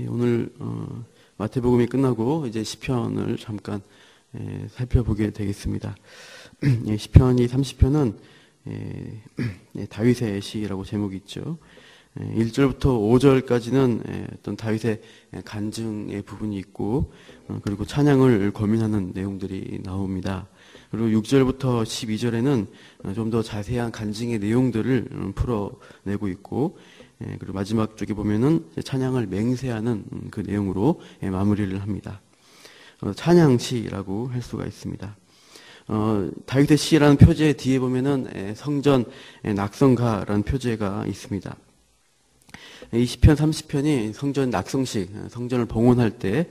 오늘 마태복음이 끝나고 이제 시편을 잠깐 살펴보게 되겠습니다. 시편이 30편은 다윗의 시라고 제목이 있죠. 1절부터 5절까지는 어떤 다윗의 간증의 부분이 있고, 그리고 찬양을 고민하는 내용들이 나옵니다. 그리고 6절부터 12절에는 좀 더 자세한 간증의 내용들을 풀어내고 있고, 그리고 마지막 쪽에 보면은 찬양을 맹세하는 그 내용으로 마무리를 합니다. 찬양시라고 할 수가 있습니다. 다윗의 시라는 표제 뒤에 보면은 성전 낙성가라는 표제가 있습니다. 이 시편 30편이 성전 낙성식, 성전을 봉헌할 때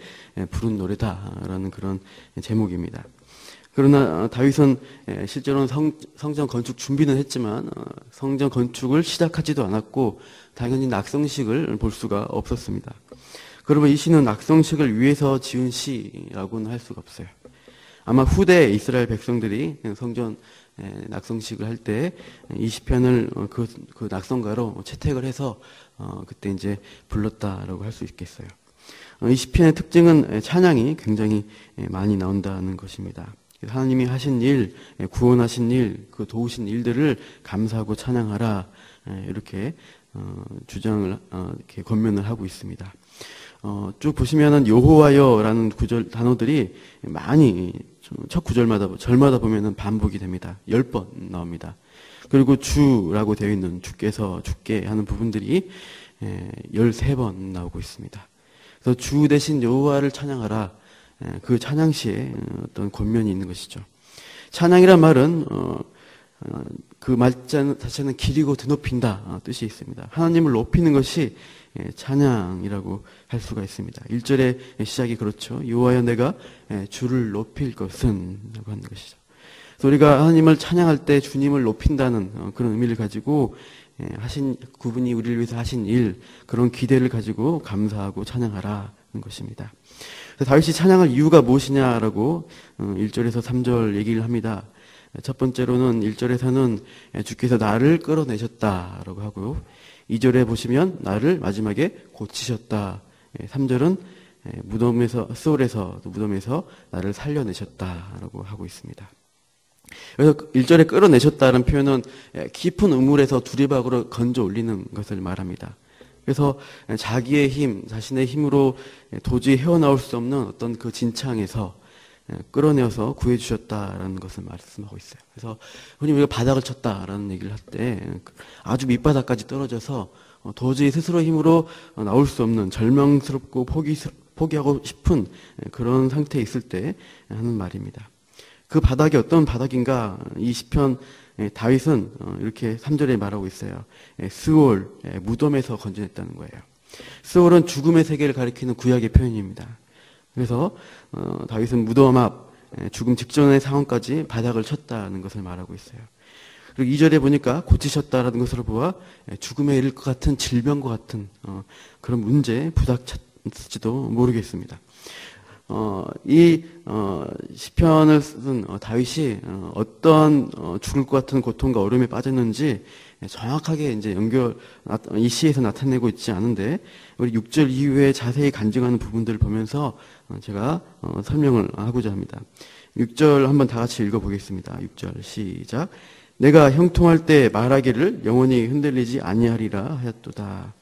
부른 노래다라는 그런 제목입니다. 그러나 다윗은 실제로는 성전 건축 준비는 했지만 성전 건축을 시작하지도 않았고 당연히 낙성식을 볼 수가 없었습니다. 그러면 이 시는 낙성식을 위해서 지은 시라고는 할 수가 없어요. 아마 후대 이스라엘 백성들이 성전 낙성식을 할 때 이 시편을 그 낙성가로 채택을 해서 그때 이제 불렀다라고 할 수 있겠어요. 이 시편의 특징은 찬양이 굉장히 많이 나온다는 것입니다. 하나님이 하신 일, 구원하신 일, 그 도우신 일들을 감사하고 찬양하라, 이렇게 주장을 이렇게 권면을 하고 있습니다. 쭉 보시면은 여호와여라는 구절 단어들이 많이 첫 절마다 보면은 반복이 됩니다. 10번 나옵니다. 그리고 주라고 되어 있는 주께서 주께 하는 부분들이 13번 나오고 있습니다. 그래서 주 대신 여호와를 찬양하라, 그 찬양시에 어떤 권면이 있는 것이죠. 찬양이란 말은 그 말 자체는 기리고 드높인다 뜻이 있습니다. 하나님을 높이는 것이 찬양이라고 할 수가 있습니다. 1절의 시작이 그렇죠. 여호와여 내가 주를 높일 것은 라고 하는 것이죠. 그래서 우리가 하나님을 찬양할 때 주님을 높인다는 그런 의미를 가지고 그분이 우리를 위해서 하신 일, 그런 기대를 가지고 감사하고 찬양하라는 것입니다. 그래서 다윗이 찬양할 이유가 무엇이냐라고 1절에서 3절 얘기를 합니다. 첫 번째로는 1절에서는 주께서 나를 끌어내셨다라고 하고요. 2절에 보시면 나를 마지막에 고치셨다. 3절은 무덤에서 나를 살려내셨다라고 하고 있습니다. 그래서 1절에 끌어내셨다는 표현은 깊은 우물에서 두리박으로 건져 올리는 것을 말합니다. 그래서 자기의 힘, 자신의 힘으로 도저히 헤어나올 수 없는 어떤 그 진창에서 끌어내어서 구해주셨다라는 것을 말씀하고 있어요. 그래서 흔히 우리가 바닥을 쳤다라는 얘기를 할 때 아주 밑바닥까지 떨어져서 도저히 스스로 힘으로 나올 수 없는 절망스럽고 포기하고 싶은 그런 상태에 있을 때 하는 말입니다. 그 바닥이 어떤 바닥인가, 이 시편 다윗은 이렇게 3절에 말하고 있어요. 스올, 무덤에서 건져냈다는 거예요. 스올은 죽음의 세계를 가리키는 구약의 표현입니다. 그래서 다윗은 무덤 앞, 죽음 직전의 상황까지 바닥을 쳤다는 것을 말하고 있어요. 그리고 2절에 보니까 고치셨다라는 것으로 보아 죽음에 이를 것 같은 질병과 같은 그런 문제에 부닥쳤을지도 모르겠습니다. 이 시편을 쓴 다윗이 어떤 죽을 것 같은 고통과 어려움에 빠졌는지 정확하게 이제 이 시에서 나타내고 있지 않은데, 우리 6절 이후에 자세히 간증하는 부분들을 보면서 제가 설명을 하고자 합니다. 6절 한번 다 같이 읽어보겠습니다. 6절 시작. 내가 형통할 때 말하기를 영원히 흔들리지 아니하리라 하였도다.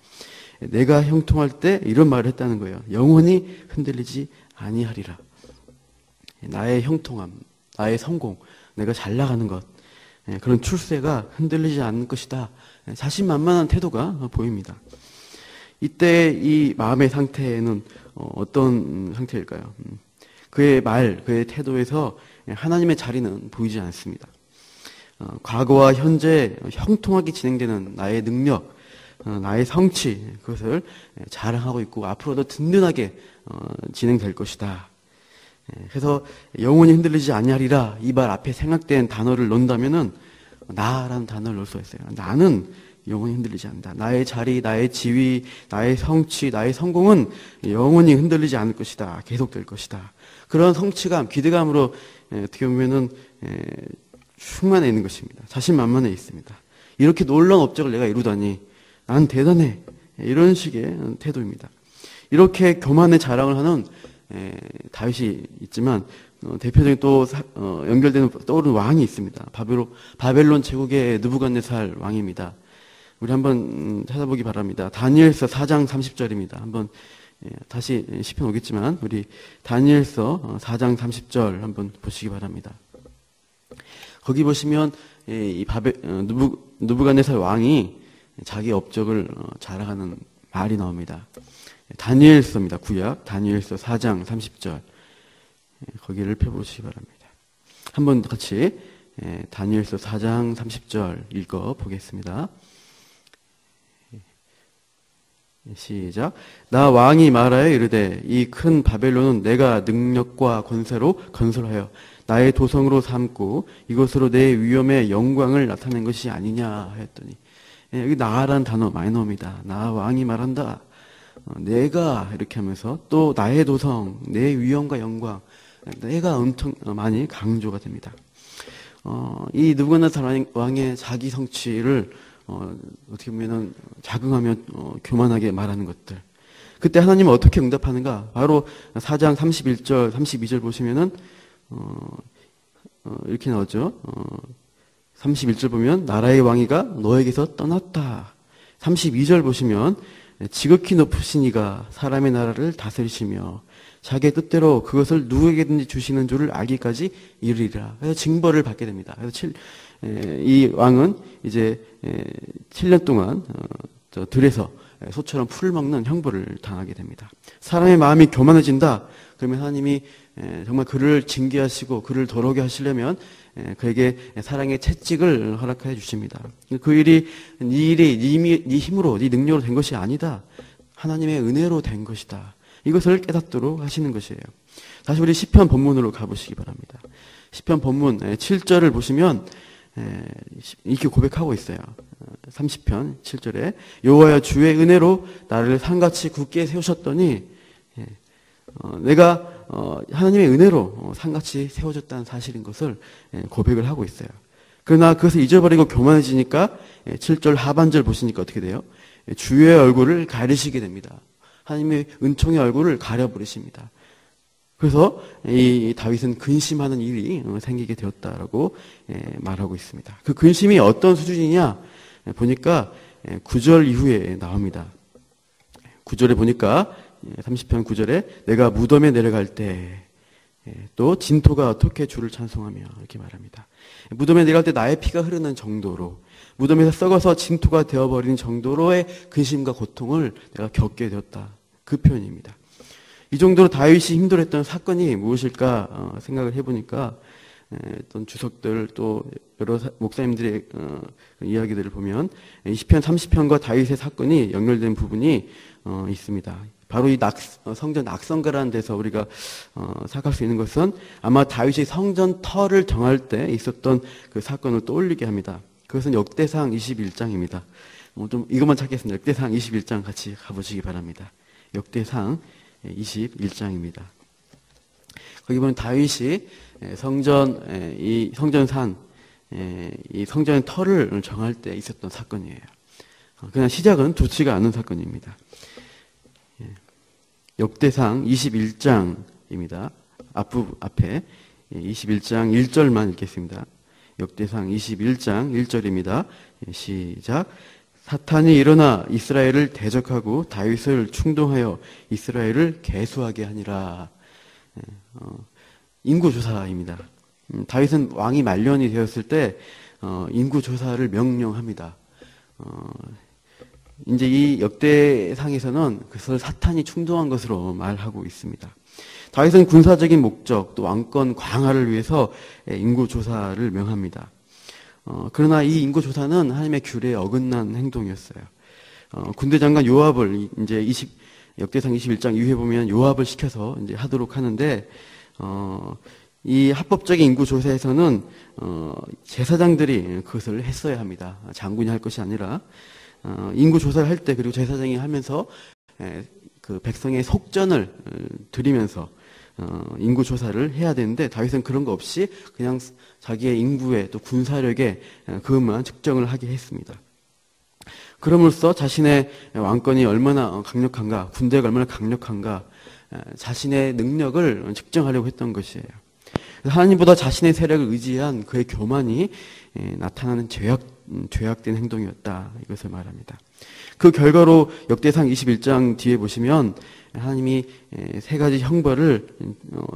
내가 형통할 때 이런 말을 했다는 거예요. 영원히 흔들리지 아니하리라. 나의 형통함, 나의 성공, 내가 잘 나가는 것, 그런 출세가 흔들리지 않을 것이다. 자신만만한 태도가 보입니다. 이때 이 마음의 상태는 어떤 상태일까요? 그의 태도에서 하나님의 자리는 보이지 않습니다. 과거와 현재 형통하게 진행되는 나의 능력, 나의 성취, 그것을 자랑하고 있고 앞으로도 든든하게 진행될 것이다. 그래서 영원히 흔들리지 아니하리라, 이 말 앞에 생략된 단어를 넣는다면은 나라는 단어를 넣을 수가 있어요. 나는 영원히 흔들리지 않는다. 나의 자리, 나의 지위, 나의 성취, 나의 성공은 영원히 흔들리지 않을 것이다. 계속될 것이다. 그런 성취감, 기대감으로 어떻게 보면은 충만해 있는 것입니다. 자신만만해 있습니다. 이렇게 놀라운 업적을 내가 이루다니 난 대단해. 이런 식의 태도입니다. 이렇게 교만의 자랑을 하는 다윗이 있지만 대표적인 또 연결되는 떠오르는 왕이 있습니다. 바벨론 제국의 느부갓네살 왕입니다. 우리 한번 찾아보기 바랍니다. 다니엘서 4장 30절입니다. 한번 다시 시편 오겠지만 우리 다니엘서 4장 30절 한번 보시기 바랍니다. 거기 보시면 이 느부갓네살 왕이 자기 업적을 자랑하는 말이 나옵니다. 다니엘서입니다. 구약 다니엘서 4장 30절 거기를 펴보시기 바랍니다. 한번 같이 다니엘서 4장 30절 읽어보겠습니다. 시작. 나 왕이 말하여 이르되 이 큰 바벨론은 내가 능력과 권세로 건설하여 나의 도성으로 삼고 이것으로 내 위엄의 영광을 나타낸 것이 아니냐 하였더니, 여기 나라는 단어 많이 나옵니다. 나 왕이 말한다. 내가 이렇게 하면서 또 나의 도성, 내 위엄과 영광, 내가 엄청 많이 강조가 됩니다. 이 느부갓네살 왕의 자기 성취를 어떻게 보면은 자긍하며 교만하게 말하는 것들. 그때 하나님은 어떻게 응답하는가? 바로 4장 31절, 32절 보시면은 이렇게 나오죠. 31절 보면 나라의 왕이가 너에게서 떠났다. 32절 보시면 지극히 높으신 이가 사람의 나라를 다스리시며 자기의 뜻대로 그것을 누구에게든지 주시는 줄을 알기까지 이르리라. 그래서 징벌을 받게 됩니다. 그래서 이 왕은 이제 7년 동안 들에서 소처럼 풀을 먹는 형벌을 당하게 됩니다. 사람의 마음이 교만해진다. 그러면 하나님이 정말 그를 징계하시고 그를 더러게 하시려면 그에게 사랑의 채찍을 허락해 주십니다. 그 일이 네 힘으로 네 능력으로 된 것이 아니다. 하나님의 은혜로 된 것이다. 이것을 깨닫도록 하시는 것이에요. 다시 우리 시편 본문으로 가보시기 바랍니다. 시편 본문 7절을 보시면 이렇게 고백하고 있어요. 30편 7절에 여호와여 주의 은혜로 나를 산같이 굳게 세우셨더니, 내가 하나님의 은혜로 산같이 세워졌다는 사실인 것을 고백을 하고 있어요. 그러나 그것을 잊어버리고 교만해지니까 7절 하반절 보시니까 어떻게 돼요? 주의 얼굴을 가리시게 됩니다. 하나님의 은총의 얼굴을 가려버리십니다. 그래서 이 다윗은 근심하는 일이 생기게 되었다라고 말하고 있습니다. 그 근심이 어떤 수준이냐 보니까 9절 이후에 나옵니다. 9절에 보니까 30편 9절에 내가 무덤에 내려갈 때 또 진토가 어떻게 주를 찬송하며 이렇게 말합니다. 무덤에 내려갈 때 나의 피가 흐르는 정도로, 무덤에서 썩어서 진토가 되어버리는 정도로의 근심과 고통을 내가 겪게 되었다. 그 표현입니다. 이 정도로 다윗이 힘들었던 사건이 무엇일까 생각을 해보니까 어떤 주석들 또 여러 목사님들의 이야기들을 보면 시편 30편과 다윗의 사건이 연결된 부분이 있습니다. 바로 이 성전 낙성가라는 데서 우리가 생각할 수 있는 것은 아마 다윗이 성전 터를 정할 때 있었던 그 사건을 떠올리게 합니다. 그것은 역대상 21장입니다. 좀 이것만 찾겠습니다. 역대상 21장 같이 가보시기 바랍니다. 역대상 21장입니다. 거기 보면 다윗이 이 성전산, 이 성전의 터를 정할 때 있었던 사건이에요. 그냥 시작은 좋지가 않은 사건입니다. 역대상 21장입니다. 앞에 21장 1절만 읽겠습니다. 역대상 21장 1절입니다. 시작. 사탄이 일어나 이스라엘을 대적하고 다윗을 충동하여 이스라엘을 계수하게 하니라. 인구조사입니다. 다윗은 왕이 말년이 되었을 때 인구조사를 명령합니다. 이제 이 역대상에서는 그것을 사탄이 충동한 것으로 말하고 있습니다. 다윗은 군사적인 목적 또 왕권 강화를 위해서 인구조사를 명합니다. 그러나 이 인구조사는 하나님의 규례에 어긋난 행동이었어요. 군대 장관 요압을 이제 역대상 21장 이후에 보면 요압을 시켜서 이제 하도록 하는데, 이 합법적인 인구조사에서는 제사장들이 그것을 했어야 합니다. 장군이 할 것이 아니라 인구조사를 할 때, 그리고 제사장이 하면서 그 백성의 속전을 드리면서 인구조사를 해야 되는데, 다윗은 그런 거 없이 그냥 자기의 인구에 또 군사력에 그것만 측정을 하게 했습니다. 그럼으로써 자신의 왕권이 얼마나 강력한가, 군대가 얼마나 강력한가, 자신의 능력을 측정하려고 했던 것이에요. 하나님보다 자신의 세력을 의지한 그의 교만이 나타나는 죄악된 행동이었다. 이것을 말합니다. 그 결과로 역대상 21장 뒤에 보시면 하나님이 세 가지 형벌을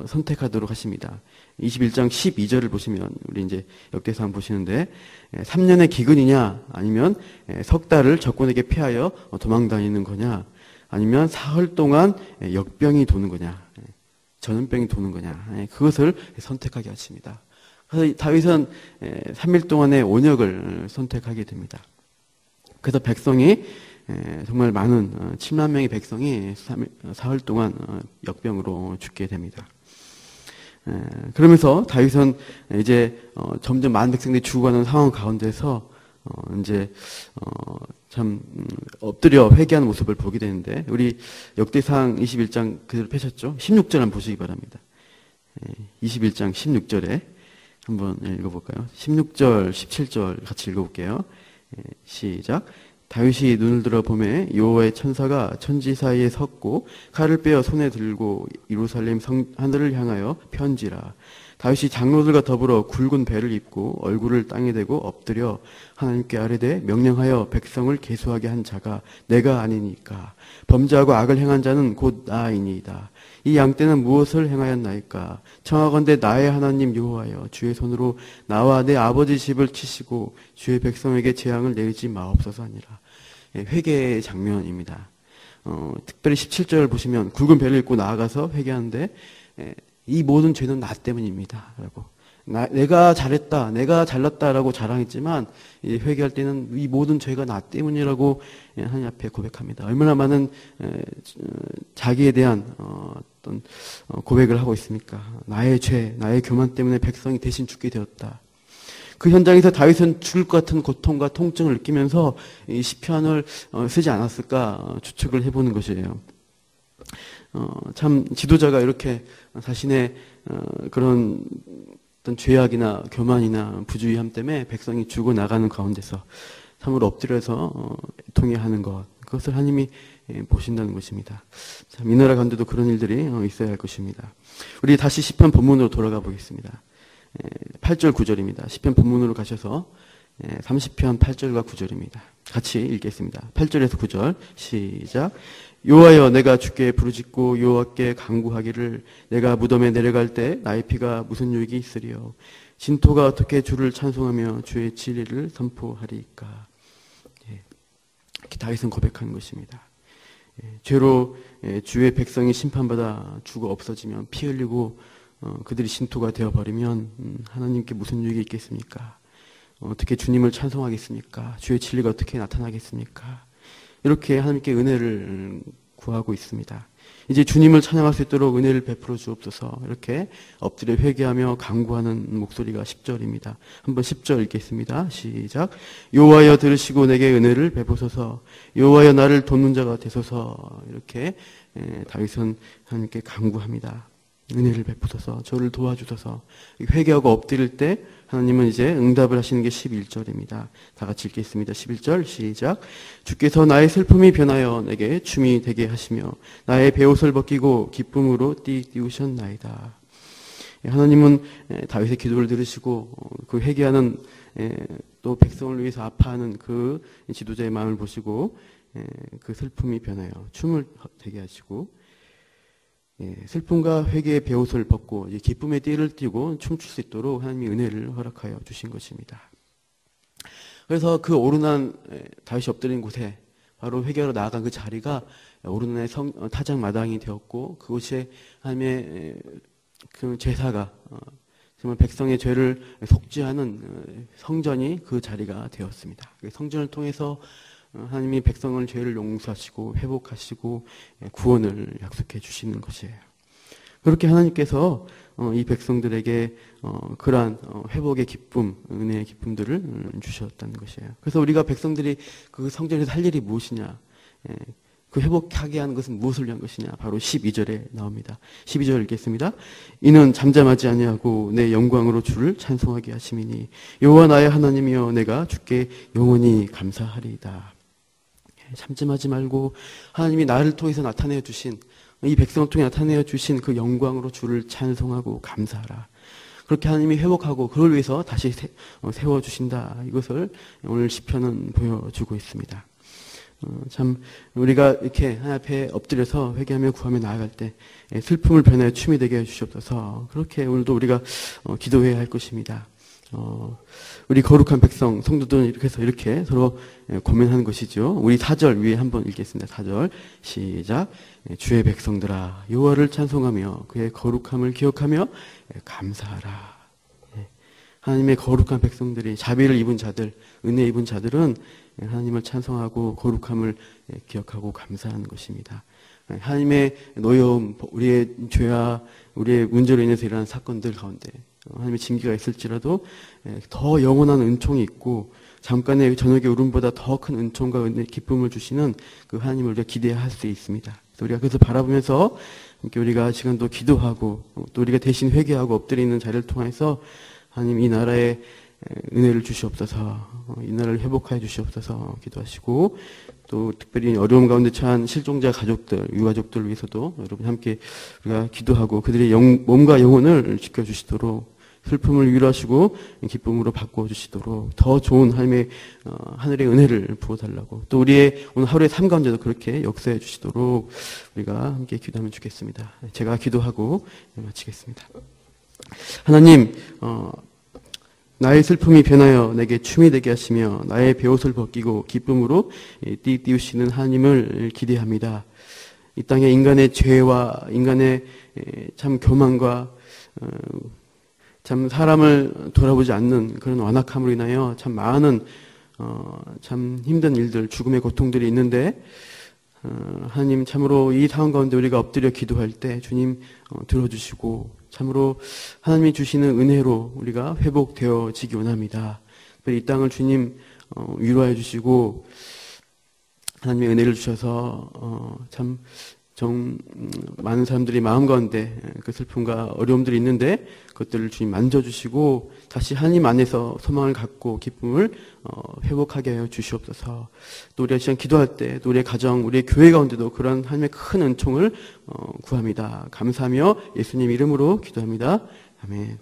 선택하도록 하십니다. 21장 12절을 보시면 우리 이제 역대상 보시는데 3년의 기근이냐 아니면 석 달을 적군에게 피하여 도망다니는 거냐 아니면 사흘 동안 역병이 도는 거냐 전염병이 도는 거냐 그것을 선택하게 하십니다. 그래서 다윗은 3일 동안의 온역을 선택하게 됩니다. 그래서 백성이 정말 많은 7만 명의 백성이 사흘 동안 역병으로 죽게 됩니다. 그러면서 다윗은 이제 점점 많은 백성들이 죽어가는 상황 가운데서 이제 참 엎드려 회개하는 모습을 보게 되는데 우리 역대상 21장 그대로 펴셨죠? 16절 한번 보시기 바랍니다. 21장 16절에 한번 읽어볼까요? 16절, 17절 같이 읽어볼게요. 시작. 다윗이 눈을 들어 보매 여호와의 천사가 천지 사이에 섰고 칼을 빼어 손에 들고 예루살렘 하늘을 향하여 편지라. 다윗이 장로들과 더불어 굵은 배를 입고 얼굴을 땅에 대고 엎드려 하나님께 아뢰되 명령하여 백성을 계수하게 한 자가 내가 아니니까 범죄하고 악을 행한 자는 곧 나이니이다. 이 양떼는 무엇을 행하였나이까? 청하건대 나의 하나님 여호와여 주의 손으로 나와 내 아버지 집을 치시고 주의 백성에게 재앙을 내리지 마옵소서 하니라. 회개의 장면입니다. 특별히 17절 보시면 굵은 배를 입고 나아가서 회개하는데 이 모든 죄는 나 때문입니다. 라고. 내가 잘했다, 내가 잘났다라고 자랑했지만 회개할 때는 이 모든 죄가 나 때문이라고 하나님 앞에 고백합니다. 얼마나 많은 자기에 대한 어떤 고백을 하고 있습니까? 나의 죄, 나의 교만 때문에 백성이 대신 죽게 되었다. 그 현장에서 다윗은 죽을 것 같은 고통과 통증을 느끼면서 이 시편을 쓰지 않았을까 추측을 해보는 것이에요. 참 지도자가 이렇게 자신의 그런 어떤 죄악이나 교만이나 부주의함 때문에 백성이 죽어 나가는 가운데서 참으로 엎드려서 통회하는 것, 그것을 하나님이 보신다는 것입니다. 참 이 나라 가운데도 그런 일들이 있어야 할 것입니다. 우리 다시 시편 본문으로 돌아가 보겠습니다. 8절 9절입니다. 시편 본문으로 가셔서 30편 8절과 9절입니다. 같이 읽겠습니다. 8절에서 9절 시작. 여호와여 내가 주께 부르짖고 여호와께 간구하기를 내가 무덤에 내려갈 때 나의 피가 무슨 유익이 있으리요. 진토가 어떻게 주를 찬송하며 주의 진리를 선포하리이까. 이렇게 다윗은 고백하는 것입니다. 죄로 주의 백성이 심판받아 죽어 없어지면 피 흘리고 그들이 진토가 되어버리면 하나님께 무슨 유익이 있겠습니까? 어떻게 주님을 찬송하겠습니까? 주의 진리가 어떻게 나타나겠습니까? 이렇게 하나님께 은혜를 구하고 있습니다. 이제 주님을 찬양할 수 있도록 은혜를 베풀어 주옵소서. 이렇게 엎드려 회개하며 간구하는 목소리가 10절입니다. 한번 10절 읽겠습니다. 시작. 여호와여 들으시고 내게 은혜를 베푸소서. 여호와여 나를 돕는 자가 되소서. 이렇게 다윗은 하나님께 간구합니다. 은혜를 베푸소서, 저를 도와주소서. 회개하고 엎드릴 때 하나님은 이제 응답을 하시는 게 11절입니다. 다 같이 읽겠습니다. 11절 시작. 주께서 나의 슬픔이 변하여 내게 춤이 되게 하시며 나의 베옷을 벗기고 기쁨으로 띄우셨나이다. 하나님은 다윗의 기도를 들으시고 그 회개하는 또 백성을 위해서 아파하는 그 지도자의 마음을 보시고 그 슬픔이 변하여 춤을 되게 하시고 슬픔과 회개의 베옷을 벗고 기쁨의 띠를 띠고 춤출 수 있도록 하나님이 은혜를 허락하여 주신 것입니다. 그래서 그 오르난 다윗이 엎드린 곳에 바로 회개하러 나아간 그 자리가 오르난의 타작 마당이 되었고 그곳에 하나님의 그 제사가 정말 백성의 죄를 속죄하는 성전이 그 자리가 되었습니다. 성전을 통해서 하나님이 백성을 죄를 용서하시고 회복하시고 구원을 약속해 주시는 것이에요. 그렇게 하나님께서 이 백성들에게 그러한 회복의 기쁨, 은혜의 기쁨들을 주셨다는 것이에요. 그래서 우리가 백성들이 그 성전에서 할 일이 무엇이냐, 그 회복하게 하는 것은 무엇을 위한 것이냐, 바로 12절에 나옵니다. 12절 읽겠습니다. 이는 잠잠하지 아니하고 내 영광으로 주를 찬송하게 하심이니 여호와 나의 하나님이여 내가 주께 영원히 감사하리이다. 잠잠하지 말고 하나님이 나를 통해서 나타내어 주신 이 백성을 통해 나타내어 주신 그 영광으로 주를 찬송하고 감사하라. 그렇게 하나님이 회복하고 그걸 위해서 다시 세워주신다. 이것을 오늘 시편은 보여주고 있습니다. 참 우리가 이렇게 하나님 앞에 엎드려서 회개하며 구하며 나아갈 때 슬픔을 변하여 춤이 되게 해주시옵소서. 그렇게 오늘도 우리가 기도해야 할 것입니다. 우리 거룩한 백성 성도들은 이렇게 해서 이렇게 서로 고민하는 것이죠. 우리 4절 위에 한번 읽겠습니다. 4절 시작. 주의 백성들아 여호와를 찬송하며 그의 거룩함을 기억하며 감사하라. 하나님의 거룩한 백성들이 자비를 입은 자들, 은혜 입은 자들은 하나님을 찬송하고 거룩함을 기억하고 감사하는 것입니다. 하나님의 노여움, 우리의 죄와 우리의 문제로 인해서 일어난 사건들 가운데 하나님의 징계가 있을지라도 더 영원한 은총이 있고 잠깐의 저녁의 울음보다 더 큰 은총과 은혜, 기쁨을 주시는 그 하나님을 우리가 기대할 수 있습니다. 그래서 우리가 그것을 바라보면서 우리가 시간도 기도하고 또 우리가 대신 회개하고 엎드리는 자리를 통해서 하나님 이 나라에 은혜를 주시옵소서, 이 나라를 회복하여 주시옵소서 기도하시고 또 특별히 어려움 가운데 처한 실종자 가족들, 유가족들 위해서도 여러분 함께 우리가 기도하고 그들의 몸과 영혼을 지켜주시도록 슬픔을 위로하시고 기쁨으로 바꿔주시도록 더 좋은 하나님의 하늘의 은혜를 부어달라고 또 우리의 오늘 하루의 삶 가운데도 그렇게 역사해 주시도록 우리가 함께 기도하면 좋겠습니다. 제가 기도하고 마치겠습니다. 하나님, 나의 슬픔이 변하여 내게 춤이 되게 하시며 나의 베옷을 벗기고 기쁨으로 띠우시는 하나님을 기대합니다. 이 땅에 인간의 죄와 인간의 참 교만과 참 사람을 돌아보지 않는 그런 완악함으로 인하여 참 많은 참 힘든 일들, 죽음의 고통들이 있는데 하나님 참으로 이 상황 가운데 우리가 엎드려 기도할 때 주님 들어주시고 참으로 하나님이 주시는 은혜로 우리가 회복되어지기 원합니다. 이 땅을 주님 위로해 주시고 하나님의 은혜를 주셔서 참 많은 사람들이 마음 가운데 그 슬픔과 어려움들이 있는데 그것들을 주님 만져주시고 다시 하나님 안에서 소망을 갖고 기쁨을 회복하게 하여 주시옵소서. 또 우리가 시간 기도할 때 또 우리의 가정, 우리의 교회 가운데도 그런 하나님의 큰 은총을 구합니다. 감사하며 예수님 이름으로 기도합니다. 아멘.